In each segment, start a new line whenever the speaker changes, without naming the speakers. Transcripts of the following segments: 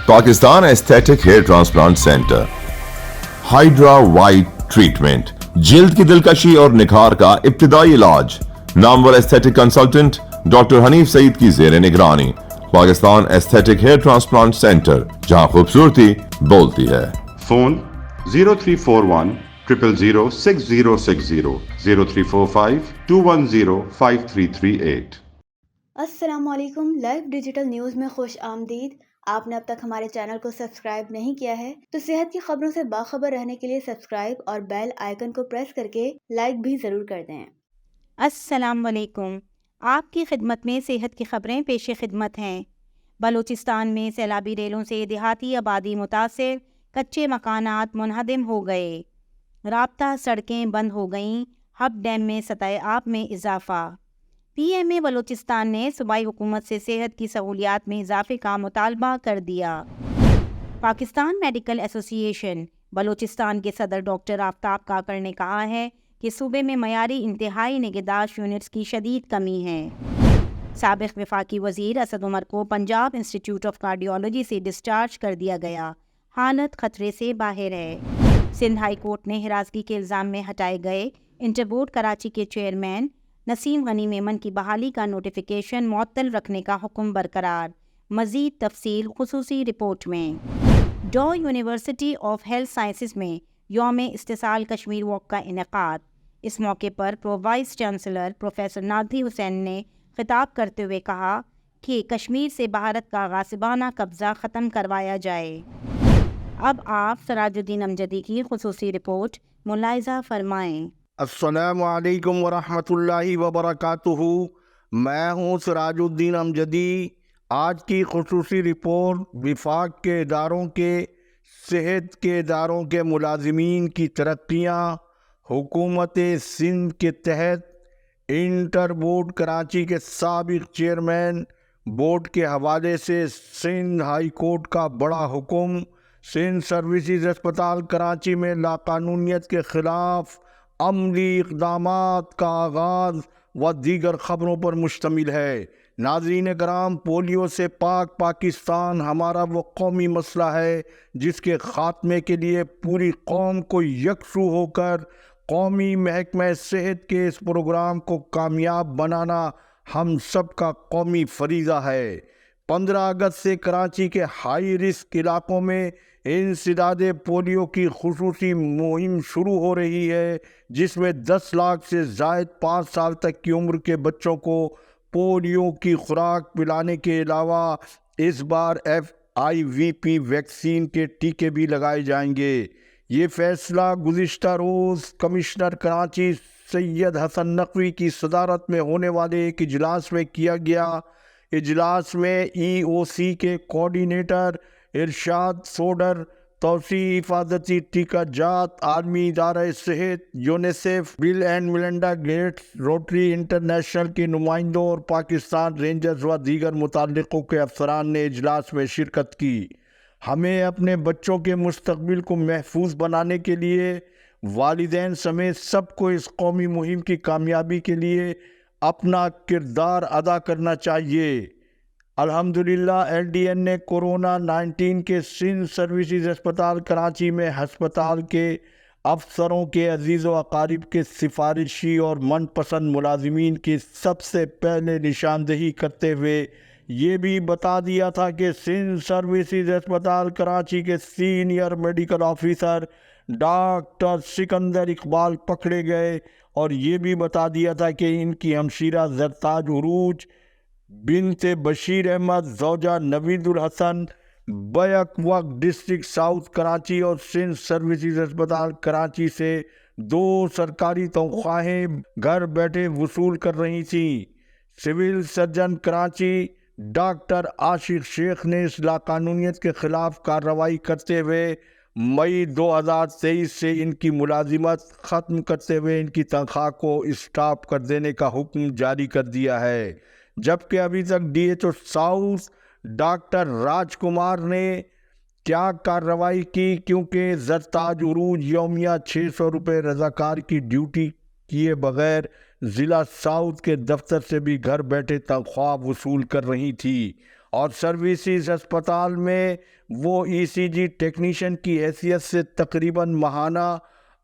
Pakistan aesthetic hair transplant centre, hydra white treatment, جلد کی دلکشی اور نکھار کا ابتدائی علاج، نامور aesthetic consultant doctor Hanif Saeed کی زیر نگرانی۔ Pakistan aesthetic hair transplant centre, جہاں خوبصورتی بولتی ہے۔
فون 0341 000 6060 0345 210 5338۔
السلام علیکم، لائیو ڈیجیٹل نیوز میں خوش آمدید۔ آپ نے اب تک ہمارے چینل کو سبسکرائب نہیں کیا ہے تو صحت کی خبروں سے باخبر رہنے کے لیے سبسکرائب اور بیل آئیکن کو پریس کر کے لائک بھی ضرور کر دیں۔
السلام علیکم، آپ کی خدمت میں صحت کی خبریں پیش خدمت ہیں۔ بلوچستان میں سیلابی ریلوں سے دیہاتی آبادی متاثر، کچے مکانات منہدم ہو گئے، رابطہ سڑکیں بند ہو گئیں، ہب ڈیم میں سطح آب میں اضافہ۔ پی ایم اے بلوچستان نے صوبائی حکومت سے صحت کی سہولیات میں اضافے کا مطالبہ کر دیا۔ پاکستان میڈیکل ایسوسی ایشن بلوچستان کے صدر ڈاکٹر آفتاب کاکڑ نے کہا ہے کہ صوبے میں معیاری انتہائی نگہداشت یونٹس کی شدید کمی ہے۔ سابق وفاقی وزیر اسد عمر کو پنجاب انسٹیٹیوٹ آف کارڈیالوجی سے ڈسچارج کر دیا گیا، حالت خطرے سے باہر ہے۔ سندھ ہائی کورٹ نے ہراسگی کے الزام میں ہٹائے گئے انٹر بورڈ کراچی کے چیئرمین نسیم غنی میمن کی بحالی کا نوٹیفیکیشن معطل رکھنے کا حکم برقرار۔ مزید تفصیل خصوصی رپورٹ میں۔ Do university of health sciences میں یوم استحصال کشمیر واک کا انعقاد۔ اس موقع پر وائس چانسلر پروفیسر نادھی حسین نے خطاب کرتے ہوئے کہا کہ کشمیر سے بھارت کا غاصبانہ قبضہ ختم کروایا جائے۔ اب آپ سراج الدین امجدی کی خصوصی رپورٹ ملاحظہ فرمائیں۔
السلام علیکم ورحمۃ اللہ وبرکاتہ۔ میں ہوں سراج الدین امجدی۔ آج کی خصوصی رپورٹ وفاق کے اداروں کے صحت کے اداروں کے ملازمین کی ترقیاں، حکومت سندھ کے تحت انٹر بورڈ کراچی کے سابق چیئرمین بورڈ کے حوالے سے سندھ ہائی کورٹ کا بڑا حکم، سندھ سروسز اسپتال کراچی میں لاقانونیت کے خلاف عملی اقدامات کا آغاز و دیگر خبروں پر مشتمل ہے۔ ناظرین کرام، پولیو سے پاک پاکستان ہمارا وہ قومی مسئلہ ہے جس کے خاتمے کے لیے پوری قوم کو یکسو ہو کر قومی محکمہ صحت کے اس پروگرام کو کامیاب بنانا ہم سب کا قومی فریضہ ہے۔ 15 اگست سے کراچی کے ہائی رسک علاقوں میں انسداد پولیو کی خصوصی مہم شروع ہو رہی ہے، جس میں 10 لاکھ سے زائد 5 سال تک کی عمر کے بچوں کو پولیو کی خوراک پلانے کے علاوہ اس بار FIVP ویکسین کے ٹیکے بھی لگائے جائیں گے۔ یہ فیصلہ گزشتہ روز کمشنر کراچی سید حسن نقوی کی صدارت میں ہونے والے ایک اجلاس میں کیا گیا۔ اجلاس میں EOC کے کوارڈینیٹر ارشاد سوڈر، توسیع حفاظتی ٹیکہ جات، عالمی ادارہ صحت، UNICEF, Bill and Melinda Gates, Rotary International کے نمائندوں اور پاکستان رینجرز و دیگر متعلقوں کے افسران نے اجلاس میں شرکت کی۔ ہمیں اپنے بچوں کے مستقبل کو محفوظ بنانے کے لیے والدین سمیت سب کو اس قومی مہم کی کامیابی کے لیے اپنا کردار ادا کرنا چاہیے۔ الحمدللہ LDN نے کورونا 19 کے سندھ سروسز اسپتال کراچی میں ہسپتال کے افسروں کے عزیز و اقارب کے سفارشی اور من پسند ملازمین کی سب سے پہلے نشاندہی کرتے ہوئے یہ بھی بتا دیا تھا کہ سندھ سروسز اسپتال کراچی کے senior medical officer doctor Sikandar Iqbal پکڑے گئے، اور یہ بھی بتا دیا تھا کہ ان کی ہمشیرہ زرتاج عروج بنت بشیر احمد زوجہ نوید الحسن بیک وقت ڈسٹرکٹ ساؤتھ کراچی اور سندھ سروسز اسپتال کراچی سے 2 سرکاری تنخواہیں گھر بیٹھے وصول کر رہی تھیں۔ سول سرجن کراچی ڈاکٹر عاشق شیخ نے اس لاقانونیت کے خلاف کارروائی کرتے ہوئے مئی 2023 سے ان کی ملازمت ختم کرتے ہوئے ان کی تنخواہ کو اسٹاپ کر دینے کا حکم جاری کر دیا ہے، جبکہ ابھی تک DHO south doctor Raj Kumar نے کیا کارروائی کی، کیونکہ زرتاج عروج یومیہ 600 روپے رضاکار کی ڈیوٹی کیے بغیر ضلع ساؤتھ کے دفتر سے بھی گھر بیٹھے تنخواہ وصول کر رہی تھی، اور سروسز ہسپتال میں وہ ECG ٹیکنیشین کی حیثیت سے تقریباً ماہانہ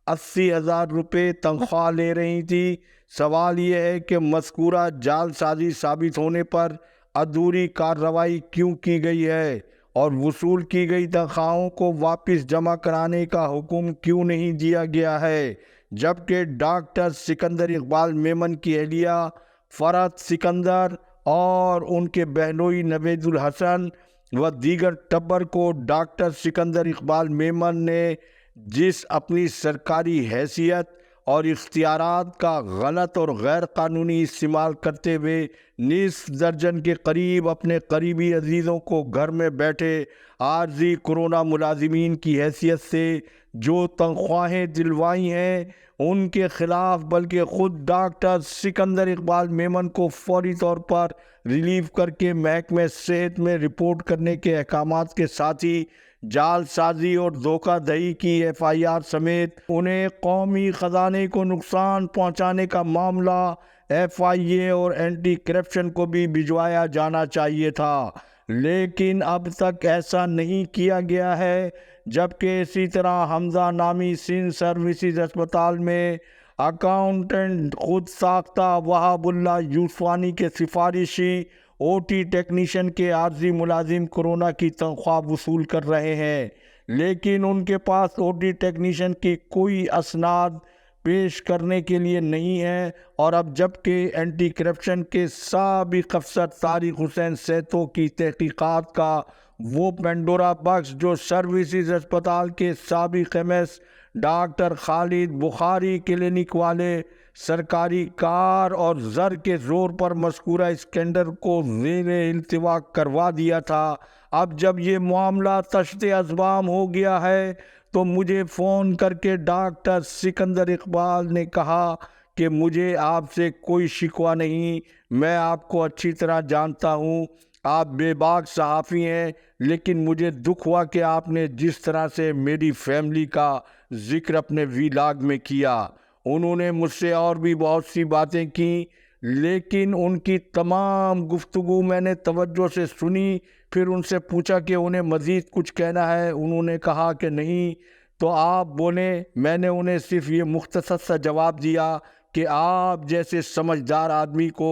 80,000 روپے تنخواہ لے رہی تھی۔ سوال یہ ہے کہ مذکورہ جعل سازی ثابت ہونے پر ادھوری کارروائی کیوں کی گئی ہے اور وصول کی گئی تنخواہوں کو واپس جمع کرانے کا حکم کیوں نہیں دیا گیا ہے، جبکہ ڈاکٹر سکندر اقبال میمن کی اہلیہ فرحت سکندر اور ان کے بہنوئی نوید الحسن و دیگر ٹبر کو ڈاکٹر سکندر اقبال میمن نے جس اپنی سرکاری حیثیت اور اختیارات کا غلط اور غیر قانونی استعمال کرتے ہوئے نصف درجن کے قریب اپنے قریبی عزیزوں کو گھر میں بیٹھے عارضی کورونا ملازمین کی حیثیت سے جو تنخواہیں دلوائی ہیں ان کے خلاف بلکہ خود ڈاکٹر سکندر اقبال میمن کو فوری طور پر ریلیو کر کے محکمہ صحت میں رپورٹ کرنے کے احکامات کے ساتھ ہی جعل سازی اور دھوکہ دہی کی FIR سمیت انہیں قومی خزانے کو نقصان پہنچانے کا معاملہ FIA اور اینٹی کرپشن کو بھی بھجوایا جانا چاہیے تھا، لیکن اب تک ایسا نہیں کیا گیا ہے۔ جبکہ اسی طرح حمزہ نامی سندھ سروسز ہسپتال میں اکاؤنٹنٹ خود ساختہ وہاب اللہ یوسفانی کے سفارشی OT ٹیکنیشین کے عارضی ملازم کورونا کی تنخواہ وصول کر رہے ہیں، لیکن ان کے پاس OT ٹیکنیشین کی کوئی اسناد پیش کرنے کے لیے نہیں ہے۔ اور اب جبکہ اینٹی کرپشن کے سابق افسر طارق حسین سیتو کی تحقیقات کا وہ پینڈورا باکس جو سروسز ہسپتال کے سابق MS ڈاکٹر خالد بخاری کلینک والے سرکاری کار اور زر کے زور پر مذکورہ اسکینڈل کو زیر التوا کروا دیا تھا، اب جب یہ معاملہ تشت اذبام ہو گیا ہے تو مجھے فون کر کے ڈاکٹر سکندر اقبال نے کہا کہ مجھے آپ سے کوئی شکوہ نہیں، میں آپ کو اچھی طرح جانتا ہوں، آپ بے باک صحافی ہیں، لیکن مجھے دکھ ہوا کہ آپ نے جس طرح سے میری فیملی کا ذکر اپنے ویلاگ میں کیا۔ انہوں نے مجھ سے اور بھی بہت سی باتیں کی، لیکن ان کی تمام گفتگو میں نے توجہ سے سنی۔ پھر ان سے پوچھا کہ انہیں مزید کچھ کہنا ہے، انہوں نے کہا کہ نہیں، تو آپ بولیں۔ میں نے انہیں صرف یہ مختصر سا جواب دیا کہ آپ جیسے سمجھدار آدمی کو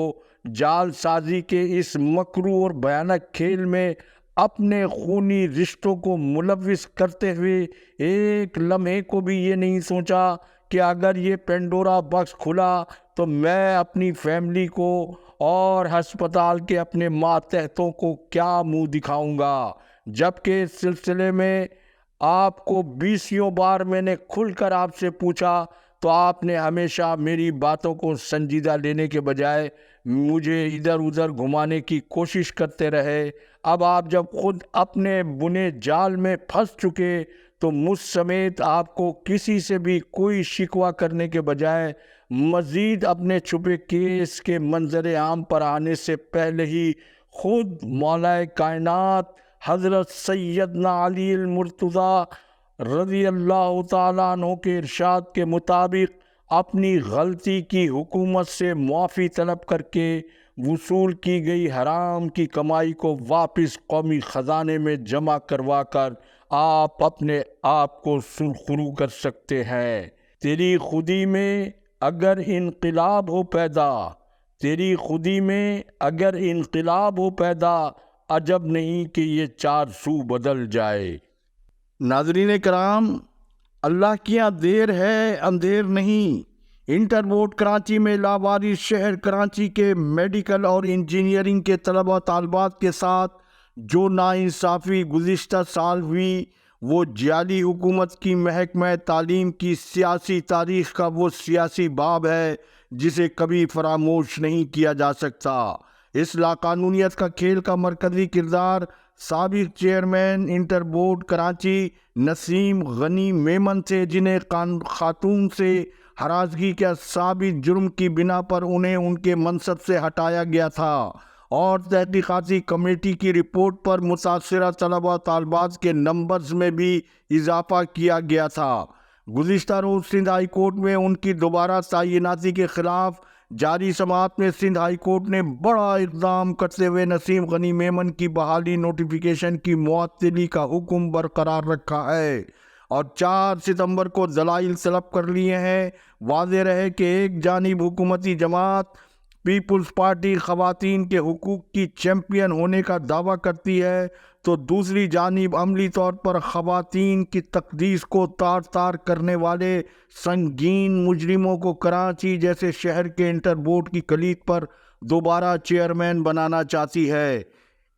جعل سازی کے اس مکروہ اور بھیانک کھیل میں اپنے خونی رشتوں کو ملوث کرتے ہوئے ایک لمحے کو بھی یہ نہیں سوچا کہ اگر یہ پینڈورا باکس کھلا تو میں اپنی فیملی کو اور ہسپتال کے اپنے ماتحتوں کو کیا منہ دکھاؤں گا، جبکہ اس سلسلے میں آپ کو 20 بار میں نے کھل کر آپ سے پوچھا تو آپ نے ہمیشہ میری باتوں کو سنجیدہ لینے کے بجائے مجھے ادھر ادھر گھمانے کی کوشش کرتے رہے۔ اب آپ جب خود اپنے بنے جال میں پھنس چکے تو مجھ سمیت آپ کو کسی سے بھی کوئی شکوہ کرنے کے بجائے مزید اپنے چھپے کیس کے منظر عام پر آنے سے پہلے ہی خود مولا کائنات حضرت سیدنا علی المرتضی رضی اللہ تعالیٰ عنہ کے ارشاد کے مطابق اپنی غلطی کی حکومت سے معافی طلب کر کے وصول کی گئی حرام کی کمائی کو واپس قومی خزانے میں جمع کروا کر آپ اپنے آپ کو سرخرو کر سکتے ہیں۔ تیری خودی میں اگر انقلاب ہو پیدا، تیری خودی میں اگر انقلاب ہو پیدا، عجب نہیں کہ یہ 4 سو بدل جائے۔ ناظرین کرام، اللہ کی یہاں دیر ہے اندھیر نہیں۔ انٹر بورڈ کراچی میں لاوارث شہر کراچی کے میڈیکل اور انجینئرنگ کے طلبہ طالبات کے ساتھ جو ناانصافی گزشتہ سال ہوئی وہ جعلی حکومت کی محکمہ تعلیم کی سیاسی تاریخ کا وہ سیاسی باب ہے جسے کبھی فراموش نہیں کیا جا سکتا۔ اس لاقانونیت کا کھیل کا مرکزی کردار سابق چیئرمین انٹر بورڈ کراچی نسیم غنی میمن تھے، جنہیں خاتون سے ہراسگی کے ثابت جرم کی بنا پر انہیں ان کے منصب سے ہٹایا گیا تھا اور تحقیقاتی کمیٹی کی رپورٹ پر متاثرہ طلبہ طالبات کے نمبرز میں بھی اضافہ کیا گیا تھا۔ گزشتہ روز سندھ ہائی کورٹ میں ان کی دوبارہ تعیناتی کے خلاف جاری سماعت میں سندھ ہائی کورٹ نے بڑا اقدام کرتے ہوئے نسیم غنی میمن کی بحالی نوٹیفیکیشن کی معطلی کا حکم برقرار رکھا ہے اور 4 ستمبر کو دلائل طلب کر لیے ہیں۔ واضح رہے کہ ایک جانب حکومتی جماعت پیپلز پارٹی خواتین کے حقوق کی چیمپئن ہونے کا دعویٰ کرتی ہے تو دوسری جانب عملی طور پر خواتین کی تقدیس کو تار تار کرنے والے سنگین مجرموں کو کراچی جیسے شہر کے انٹر بورڈ کی کلید پر دوبارہ چیئرمین بنانا چاہتی ہے۔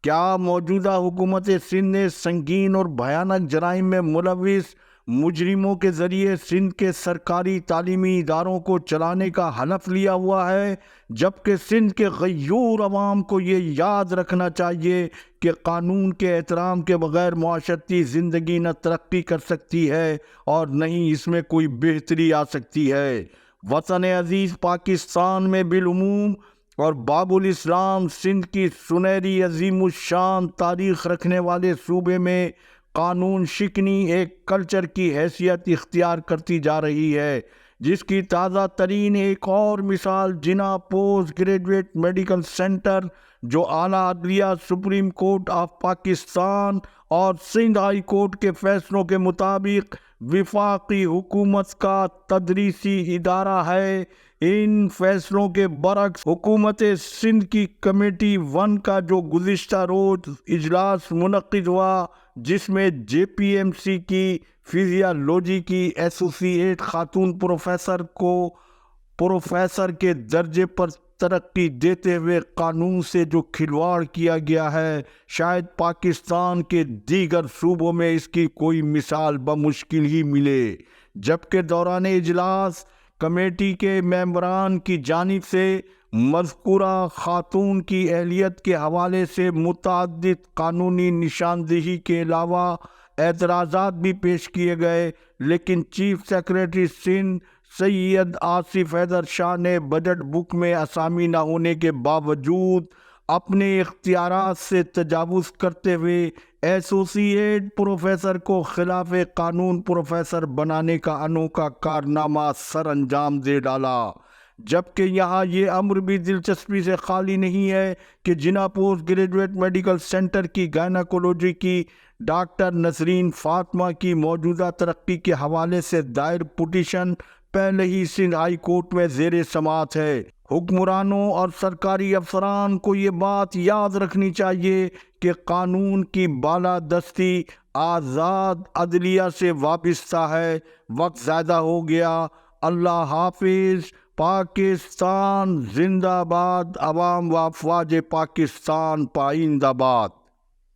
کیا موجودہ حکومت سندھ نے سنگین اور بھیانک جرائم میں ملوث مجرموں کے ذریعے سندھ کے سرکاری تعلیمی اداروں کو چلانے کا حلف لیا ہوا ہے، جبکہ سندھ کے غیور عوام کو یہ یاد رکھنا چاہیے کہ قانون کے احترام کے بغیر معاشرتی زندگی نہ ترقی کر سکتی ہے اور نہ ہی اس میں کوئی بہتری آ سکتی ہے۔ وطن عزیز پاکستان میں بالعموم اور باب الاسلام سندھ کی سنہری عظیم الشان تاریخ رکھنے والے صوبے میں قانون شکنی ایک کلچر کی حیثیت اختیار کرتی جا رہی ہے، جس کی تازہ ترین ایک اور مثال جنا پوسٹ گریجویٹ میڈیکل سینٹر جو اعلیٰ عدلیہ سپریم کورٹ آف پاکستان اور سندھ ہائی کورٹ کے فیصلوں کے مطابق وفاقی حکومت کا تدریسی ادارہ ہے۔ ان فیصلوں کے برعکس حکومت سندھ کی کمیٹی 1 کا جو گزشتہ روز اجلاس منعقد ہوا، جس میں جے پی ایم سی کی فزیالوجی کی ایسوسی ایٹ خاتون پروفیسر کو پروفیسر کے درجے پر ترقی دیتے ہوئے قانون سے جو کھلواڑ کیا گیا ہے، شاید پاکستان کے دیگر صوبوں میں اس کی کوئی مثال بمشکل ہی ملے۔ جبکہ دوران اجلاس کمیٹی کے ممبران کی جانب سے مذکورہ خاتون کی اہلیت کے حوالے سے متعدد قانونی نشاندہی کے علاوہ اعتراضات بھی پیش کیے گئے، لیکن چیف سیکریٹری سندھ سید آصف حیدر شاہ نے بجٹ بک میں اسامی نہ ہونے کے باوجود اپنے اختیارات سے تجاوز کرتے ہوئے ایسوسی ایٹ پروفیسر کو خلاف قانون پروفیسر بنانے کا انوکھا کارنامہ سر انجام دے ڈالا۔ جبکہ یہاں یہ امر بھی دلچسپی سے خالی نہیں ہے کہ جنا پوسٹ گریجویٹ میڈیکل سینٹر کی گائناکولوجی کی ڈاکٹر نسرین فاطمہ کی موجودہ ترقی کے حوالے سے دائر پٹیشن پہلے ہی سندھ ہائی کورٹ میں زیر سماعت ہے۔ حکمرانوں اور سرکاری افسران کو یہ بات یاد رکھنی چاہیے کہ قانون کی بالادستی آزاد عدلیہ سے وابستہ ہے۔ وقت زیادہ ہو گیا۔ اللہ حافظ۔ پاکستان زندہ باد۔ عوام و افواج پاکستان پائندہ باد۔